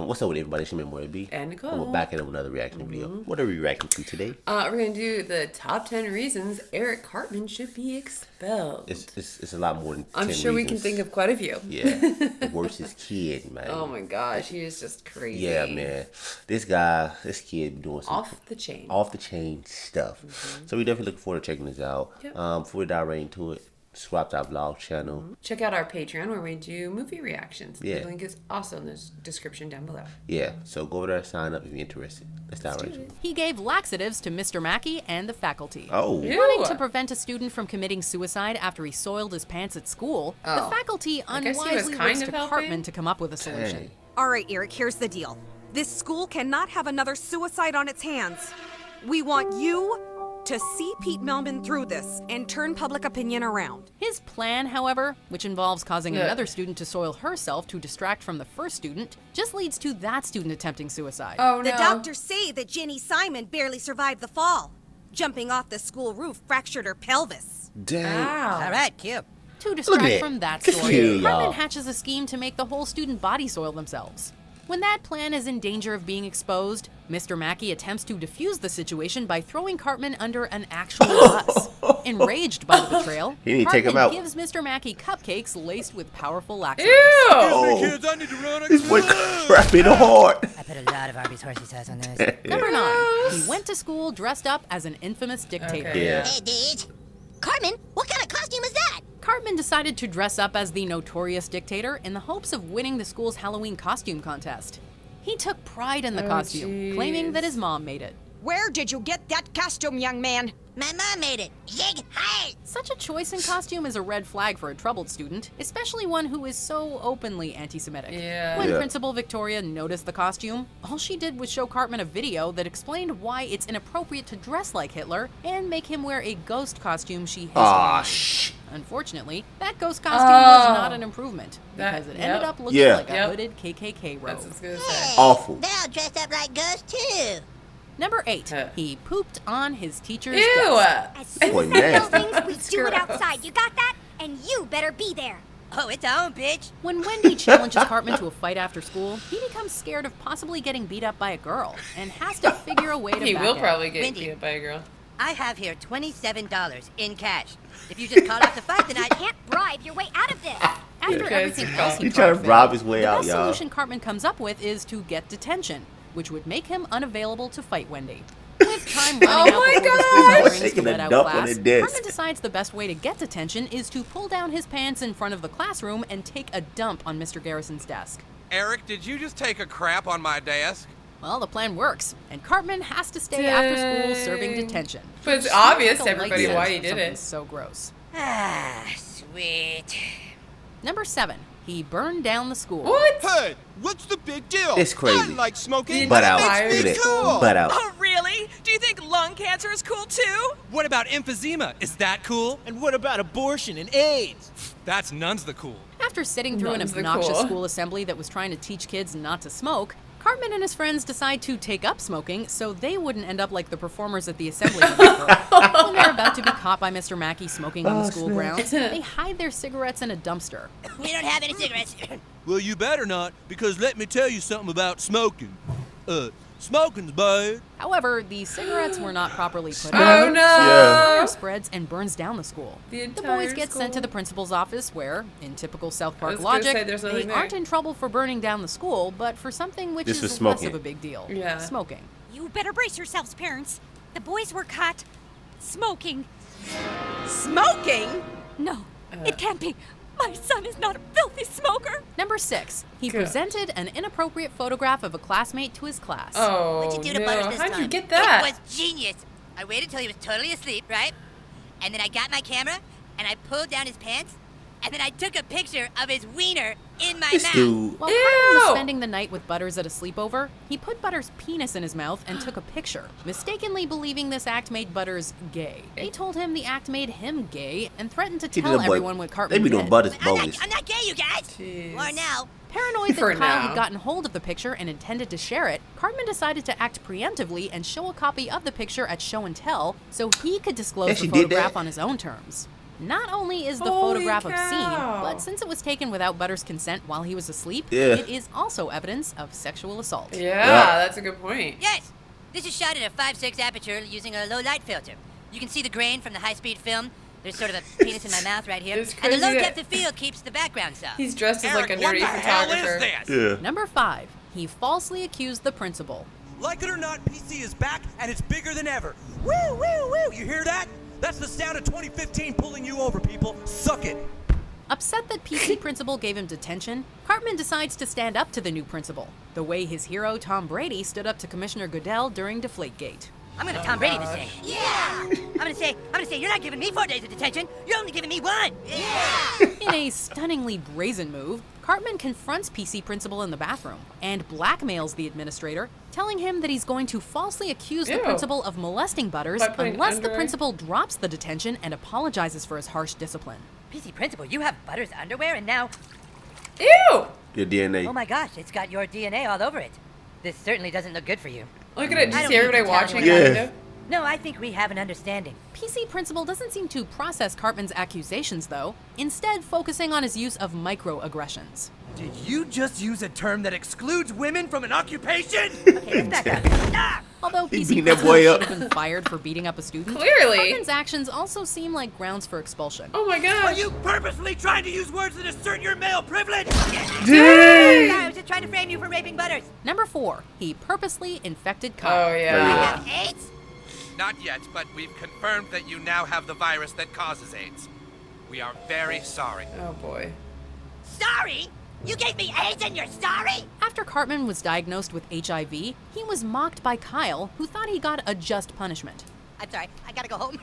What's up with everybody? It's your man, B. And Nicole. And we're back in another reaction video. What are we reacting to today? We're going to do the top 10 reasons Eric Cartman should be expelled. It's a lot more than 10 I'm sure we can reasons. think of quite a few. Yeah. The worst kid, man. Oh my gosh, he is just crazy. Yeah, man. This kid doing some Off the chain stuff. So we definitely looking forward to checking this out. Yep. Before we dive right into it, subscribe to our vlog channel. Check out our Patreon where we do movie reactions. Yeah. The link is also in the description down below. Yeah, so go over there and sign up if you're interested. Let's dive right into it. He gave laxatives to Mr. Mackey and the faculty. Oh. Ew. Wanting to prevent a student from committing suicide after he soiled his pants at school, the faculty I guess he was unwisely kind looks of to helping. Cartman to come up with a solution. Dang. All right, Eric, here's the deal. This school cannot have another suicide on its hands. We want you to see Pete Melman through this and turn public opinion around. His plan, however, which involves causing Yeah. another student to soil herself to distract from the first student, just leads to that student attempting suicide. Oh The no. doctors say that Jenny Simon barely survived the fall. Jumping off the school roof fractured her pelvis. Dang. Wow. All right, cute. To Look distract at it. from that Look at story, you, Cartman y'all. hatches a scheme to make the whole student body soil themselves. When that plan is in danger of being exposed, Mr. Mackey attempts to defuse the situation by throwing Cartman under an actual bus. Enraged by the betrayal, He need to take him Cartman out. gives Mr. Mackey cupcakes laced with powerful laxatives. Ew. Oh. Kids, I need to run. This boy crap in the heart. I put a lot of Arby's horsey sauce on this. Number 9. He went to school dressed up as an infamous dictator. Okay, Yeah. Hey, dude. Cartman, what kind of costume is that? Cartman decided to dress up as the notorious dictator in the hopes of winning the school's Halloween costume contest. He took pride in the costume, jeez. claiming that his mom made it. Where did you get that costume, young man? My mom made it. Yig, hi. Such a choice in costume is a red flag for a troubled student, especially one who is so openly anti-Semitic. Yeah. When Yeah. Principal Victoria noticed the costume, all she did was show Cartman a video that explained why it's inappropriate to dress like Hitler and make him wear a ghost costume she hastily Aw, made. shh. Unfortunately, that ghost costume was not an improvement because That- it ended yep. up looking Yeah. like a Yep. hooded KKK robe. That's what I was going to say. Awful. They're all dressed up like ghosts, too. Number 8, Huh. he pooped on his teacher's Ew. desk. As soon Boy, as that bell nasty. rings, we do it outside. You got that? And you better be there. Oh, it's on, bitch. When Wendy challenges Cartman to a fight after school, he becomes scared of possibly getting beat up by a girl and has to figure a way to He back will out. probably get Wendy. beat up by a girl. I have here $27 in cash. If you just called off the fight tonight, Can't bribe your way out of this. After Okay, everything it's else fine. he He trying to tried rob failed, his way the out, best y'all. solution Cartman comes up with is to get detention, which would make him unavailable to fight Wendy. With time running out my before the gosh! school brings Taking to a let out dump on class, the desk. Cartman decides the best way to get detention is to pull down his pants in front of the classroom and take a dump on Mr. Garrison's desk. Eric, did you just take a crap on my desk? Well, the plan works, and Cartman has to stay after school serving Dang. detention. But it's Seems obvious like to a light everybody sense why for he did something it. so gross. ah, sweet. Number 7, he burned down the school. What? Hey, what's the big deal? It's crazy. I like smoking. Butt It out. makes Look me at that. cool. Butt out. Oh, really? Do you think lung cancer is cool, too? What about emphysema? Is that cool? And what about abortion and AIDS? That's none's the cool. After sitting through an None's the obnoxious cool. school assembly that was trying to teach kids not to smoke, Cartman and his friends decide to take up smoking so they wouldn't end up like the performers at the assembly. When they're about to be caught by Mr. Mackey smoking on the school grounds, they hide their cigarettes in a dumpster. We don't have any cigarettes. Well, you better not, because let me tell you something about smoking. Smoking's bad. However, the cigarettes were not properly put Oh out. no! Fire spreads and burns down the school. The The entire boys get sent to school? the principal's office where, in typical South Park was gonna logic, say there's they nothing there. aren't in trouble for burning down the school, but for something which This is was less smoking. of a big deal. Yeah. Smoking. You better brace yourselves, parents. The boys were caught smoking. Smoking? No, it can't be. My son is not a filthy smoker. Number 6, he Good. presented an inappropriate photograph of a classmate to his class. Oh, What'd you do to no. Butters this How'd time? you get that? It was genius. I waited till he was totally asleep, right? And then I got my camera, and I pulled down his pants, and then I took a picture of his wiener in my This mouth. dude. While Cartman was Ew! spending the night with Butters at a sleepover, he put Butters' penis in his mouth and took a picture, mistakenly believing this act made Butters gay. He told him the act made him gay and threatened to He tell did a boy- everyone what Cartman They be doing did. butters I'm bogus. not gay, you guys. Jeez. Or now. Paranoid For that Kyle now. had gotten hold of the picture and intended to share it, Cartman decided to act preemptively and show a copy of the picture at show and tell so he could disclose Yeah, the she did photograph that. on his own terms. Not only is the Holy photograph cow. obscene, but since it was taken without Butter's consent while he was asleep, Yeah. it is also evidence of sexual assault. Yeah, that's a good point. Yes, this is shot at a 5.6 aperture using a low light filter. You can see the grain from the high-speed film. There's sort of a penis in my mouth right here. It's And crazy the low that- depth of field keeps the background soft. He's dressed as like a Eric, what nerdy the hell photographer. is this? Yeah. Number 5. He falsely accused the principal. Like it or not, PC is back and it's bigger than ever. Woo, woo, woo! You hear that? That's the sound of 2015 pulling you over, people. Suck it. Upset that PC principal gave him detention, Cartman decides to stand up to the new principal, the way his hero Tom Brady stood up to Commissioner Goodell during Deflategate. I'm gonna Tom Brady this thing. Yeah! I'm gonna say, you're not giving me 4 days of detention. You're only giving me 1. Yeah! In a stunningly brazen move, Cartman confronts PC principal in the bathroom and blackmails the administrator, telling him that he's going to falsely accuse the Ew. principal of molesting Butters By putting unless the underwear? principal drops the detention and apologizes for his harsh discipline. PC principal, you have Butters' underwear and now... Ew! Your DNA. Oh my gosh, it's got your DNA all over it. This certainly doesn't look good for you. Look at it. Do I you don't see need everybody to tell watching? you. Yeah. Kind of? No, I think we have an understanding. PC principal doesn't seem to process Cartman's accusations, though, instead focusing on his use of microaggressions. Did you just use a term that excludes women from an occupation? Okay, let's back up. Ah! Although He PC beat that principal boy should up. have been fired for beating up a student, Clearly. Cartman's actions also seem like grounds for expulsion. Oh my Are gosh. you purposefully trying to use words that assert your male privilege? Dang! I was just trying to frame you for raping Butters. Number 4, he purposely infected Kyle. Oh yeah. Have AIDS? Not yet, but we've confirmed that you now have the virus that causes AIDS. We are very sorry. Oh boy. Sorry? You gave me AIDS and you're sorry? After Cartman was diagnosed with HIV, he was mocked by Kyle, who thought he got a just punishment. I'm sorry, I gotta go home.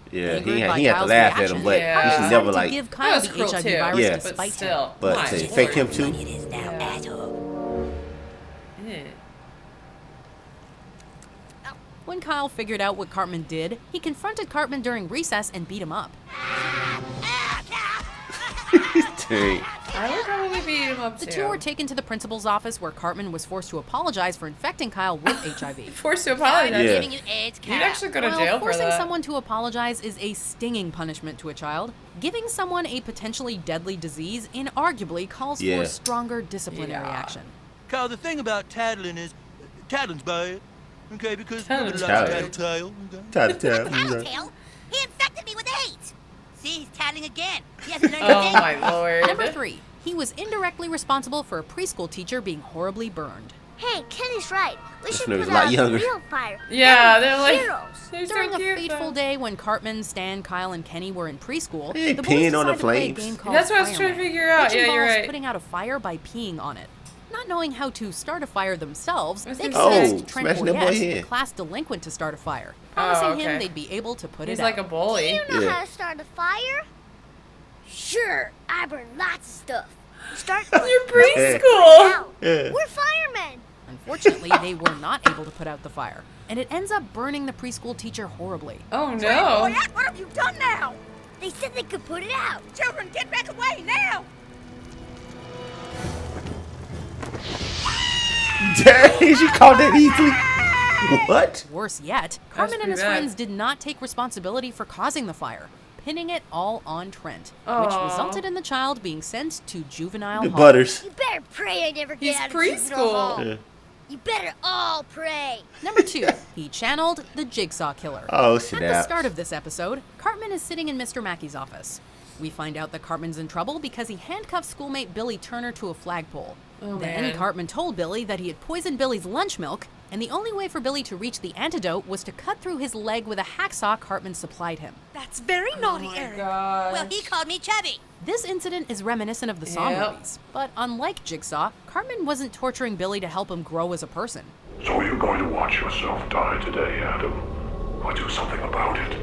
Yeah, Angered he by had to Kyle's laugh at reaction, him, but Yeah. you should decided never to like. give That Kyle was the cruel HIV too. virus Yeah. But despite him. still. But my to lord. fake him too. It is now, Yeah. asshole. Eh. When Kyle figured out what Cartman did, he confronted Cartman during recess and beat him up. Dang. I would probably beat him up The too. two were taken to the principal's office where Cartman was forced to apologize for infecting Kyle with HIV. Forced to apologize. Yeah. Giving you AIDS, You'd actually go to While jail for forcing that. someone to apologize is a stinging punishment to a child, giving someone a potentially deadly disease inarguably calls Yeah. for stronger disciplinary Yeah. action. Kyle, the thing about tattling is, tattling's bad. Okay, because nobody likes Tattling. tattletale. Okay? Tattletale? He infected me with AIDS. See, he's tattling again. He hasn't learned Oh a thing. my lord. Number 3, he was indirectly responsible for a preschool teacher being horribly burned. Hey, Kenny's right. We should nigga's put a lot out younger. the real fire. Yeah, they're like Heroes. they're During so a cute, fateful though. day when Cartman, Stan, Kyle, and Kenny were in preschool, Hey, the boys peeing on the decided to play a flames. game called That's what I was trying to Fireman, figure out. which Yeah, you're involves right. putting out a fire by peeing on it. Not knowing how to start a fire themselves, That's they interesting. convinced Trent smashing that boy Boyette, the head. class delinquent, to start a fire, promising okay. him they'd be able to put He's it like out. a bully. You know Yeah. how to start a fire? Sure, I burn lots of stuff. Start You're preschool. preschool. Yeah. We're firemen. Unfortunately, they were not able to put out the fire, and it ends up burning the preschool teacher horribly. Oh no. Boyette, what have you done now? They said they could put it out. Children, get back away now! Dang, she called that easily. What? Worse yet, Cartman and pretty his bad. friends did not take responsibility for causing the fire, pinning it all on Trent, which Aw. resulted in the child being sent to juvenile The hall. Butters. You better pray I never He's get out of juvenile preschool. hall. Yeah. You better all pray. Number 2, he channeled the Jigsaw Killer. Oh, At shit the out. start of this episode, Cartman is sitting in Mr. Mackey's office. We find out that Cartman's in trouble because he handcuffed schoolmate Billy Turner to a flagpole. Oh, Then man. Cartman told Billy that he had poisoned Billy's lunch milk, and the only way for Billy to reach the antidote was to cut through his leg with a hacksaw Cartman supplied him. That's very naughty, Eric. God. Well, he called me chubby. This incident is reminiscent of the Saw Yep. movies, but unlike Jigsaw, Cartman wasn't torturing Billy to help him grow as a person. So you're going to watch yourself die today, Adam? Or do something about it?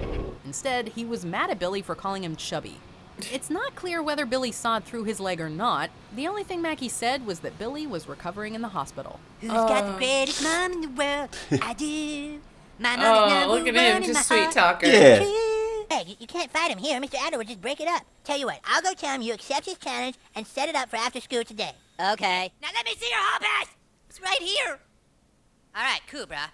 Instead, he was mad at Billy for calling him chubby. It's not clear whether Billy sawed through his leg or not. The only thing Mackey said was that Billy was recovering in the hospital. Who's got the greatest mom in the world? I do. My mom is Oh, number look at one him, in just my sweet heart. talker. Yeah. Hey, you can't fight him here. Mr. Adler would just break it up. Tell you what, I'll go tell him you accept his challenge and set it up for after school today. Okay. Now let me see your hall pass. It's right here. All right, cool, brah.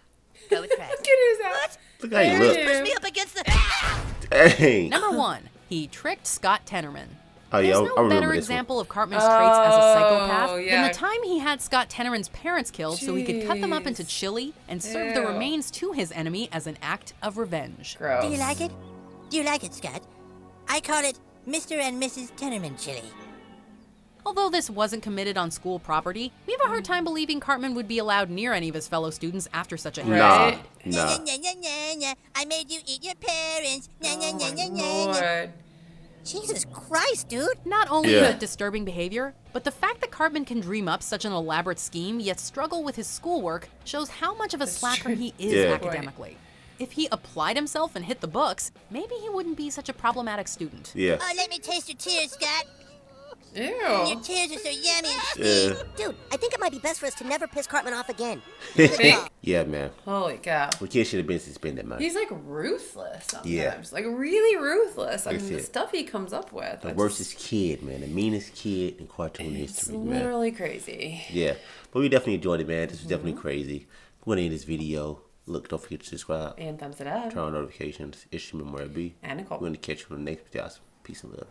Go with Christ. Look at his ass. Look how you There look. it Push is. me up against the... Dang. Number 1, he tricked Scott Tenorman. Oh, yeah, There's I no remember better this example of Cartman's traits as a psychopath than yeah. the time he had Scott Tenorman's parents killed so he could cut them up into chili and serve the Ew. remains to his enemy as an act of revenge. Gross. Do you like it? Do you like it, Scott? I call it Mr. and Mrs. Tenorman chili. Although this wasn't committed on school property, we have a hard time believing Cartman would be allowed near any of his fellow students after such a heinous Nah, deed. Nya, nah. nya, nya, nya, nya. I made you eat your parents. Nya, nya, nya, nya, nya, nya. Lord. Jesus Christ, dude. Not only Yeah. is it disturbing behavior, but the fact that Cartman can dream up such an elaborate scheme yet struggle with his schoolwork shows how much of a slacker he is Yeah. academically. If he applied himself and hit the books, maybe he wouldn't be such a problematic student. Yeah. Oh, let me taste your tears, Scott. Ew. Your tears are so yummy and Yeah. sweet. Dude, I think it might be best for us to never piss Cartman off again. Yeah, man. Holy cow. The kid should have been suspended, man. He's like ruthless sometimes. Yeah. Like really ruthless. I That's mean, the it. stuff he comes up with. The it's worstest kid, man. The meanest kid in cartoon It's history, man. literally crazy. Yeah. But we definitely enjoyed it, man. This was definitely crazy. We're going to end this video. Look, don't forget to subscribe. And thumbs it up. Turn on notifications. It's your memory B. And Nicole. We're going to catch you on the next video. Peace and love.